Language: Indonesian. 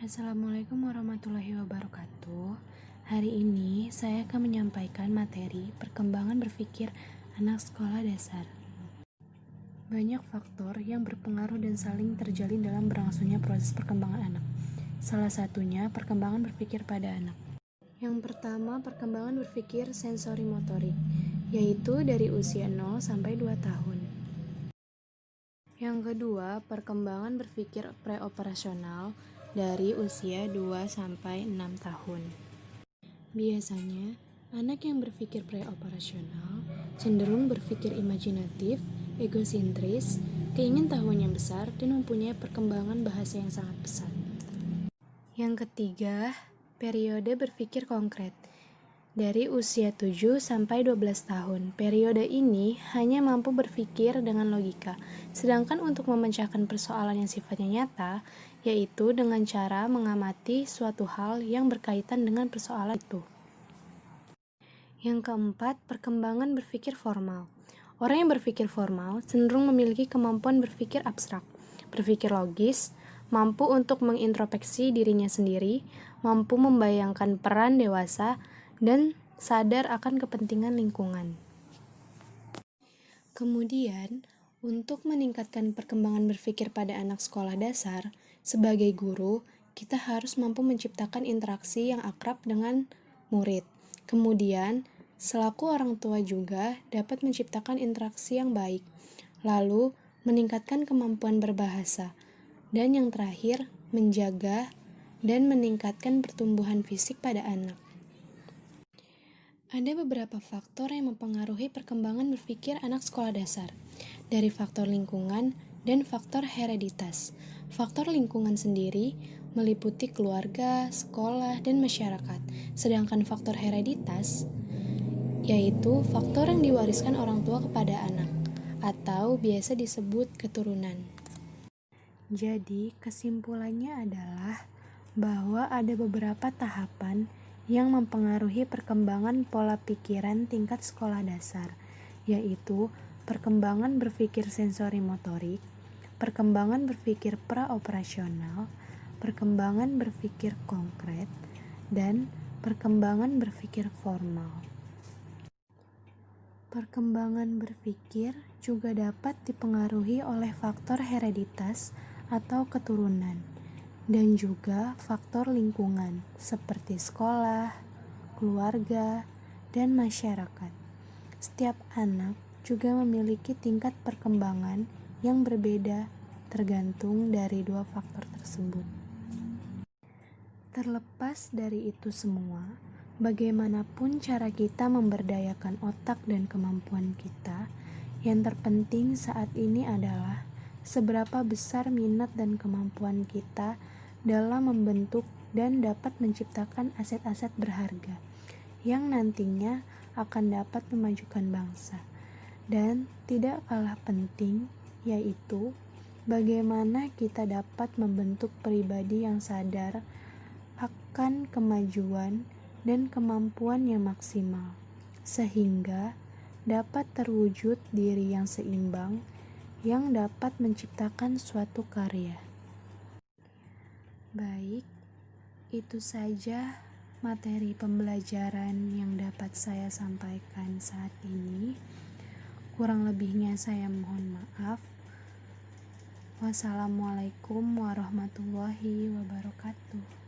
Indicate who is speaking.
Speaker 1: Assalamualaikum warahmatullahi wabarakatuh. Hari ini saya akan menyampaikan materi perkembangan berpikir anak sekolah dasar. Banyak faktor yang berpengaruh dan saling terjalin dalam berlangsungnya proses perkembangan anak. Salah satunya perkembangan berpikir pada anak. Yang pertama, perkembangan berpikir sensori motorik, yaitu dari usia 0 sampai 2 tahun. Yang kedua, perkembangan berpikir preoperasional dari usia 2 sampai 6 tahun. Biasanya, anak yang berpikir preoperasional cenderung berpikir imajinatif, egosentris, keingintahuan yang besar, dan mempunyai perkembangan bahasa yang sangat pesat. Yang ketiga, periode berpikir konkret. Dari usia 7 sampai 12 tahun, periode ini hanya mampu berpikir dengan logika, sedangkan untuk memecahkan persoalan yang sifatnya nyata, yaitu dengan cara mengamati suatu hal yang berkaitan dengan persoalan itu. Yang keempat, perkembangan berpikir formal. Orang yang berpikir formal cenderung memiliki kemampuan berpikir abstrak, berpikir logis, mampu untuk mengintrospeksi dirinya sendiri, mampu membayangkan peran dewasa, dan sadar akan kepentingan lingkungan. Kemudian, untuk meningkatkan perkembangan berpikir pada anak sekolah dasar, sebagai guru, kita harus mampu menciptakan interaksi yang akrab dengan murid. Kemudian, selaku orang tua juga dapat menciptakan interaksi yang baik, lalu meningkatkan kemampuan berbahasa, dan yang terakhir, menjaga dan meningkatkan pertumbuhan fisik pada anak. Ada beberapa faktor yang mempengaruhi perkembangan berpikir anak sekolah dasar, dari faktor lingkungan dan faktor hereditas. Faktor lingkungan sendiri meliputi keluarga, sekolah, dan masyarakat, sedangkan faktor hereditas yaitu faktor yang diwariskan orang tua kepada anak, atau biasa disebut keturunan. Jadi, kesimpulannya adalah bahwa ada beberapa tahapan yang mempengaruhi perkembangan pola pikiran tingkat sekolah dasar, yaitu perkembangan berpikir sensori motorik, perkembangan berpikir praoperasional, perkembangan berpikir konkret, dan perkembangan berpikir formal. Perkembangan berpikir juga dapat dipengaruhi oleh faktor hereditas atau keturunan, dan juga faktor lingkungan seperti sekolah, keluarga, dan masyarakat. Setiap anak juga memiliki tingkat perkembangan yang berbeda tergantung dari dua faktor tersebut. Terlepas dari itu semua, bagaimanapun cara kita memberdayakan otak dan kemampuan kita, yang terpenting saat ini adalah seberapa besar minat dan kemampuan kita dalam membentuk dan dapat menciptakan aset-aset berharga yang nantinya akan dapat memajukan bangsa. Dan tidak kalah penting, yaitu bagaimana kita dapat membentuk pribadi yang sadar akan kemajuan dan kemampuan yang maksimal, sehingga dapat terwujud diri yang seimbang yang dapat menciptakan suatu karya. Baik, itu saja materi pembelajaran yang dapat saya sampaikan saat ini. Kurang lebihnya saya mohon maaf. Wassalamualaikum warahmatullahi wabarakatuh.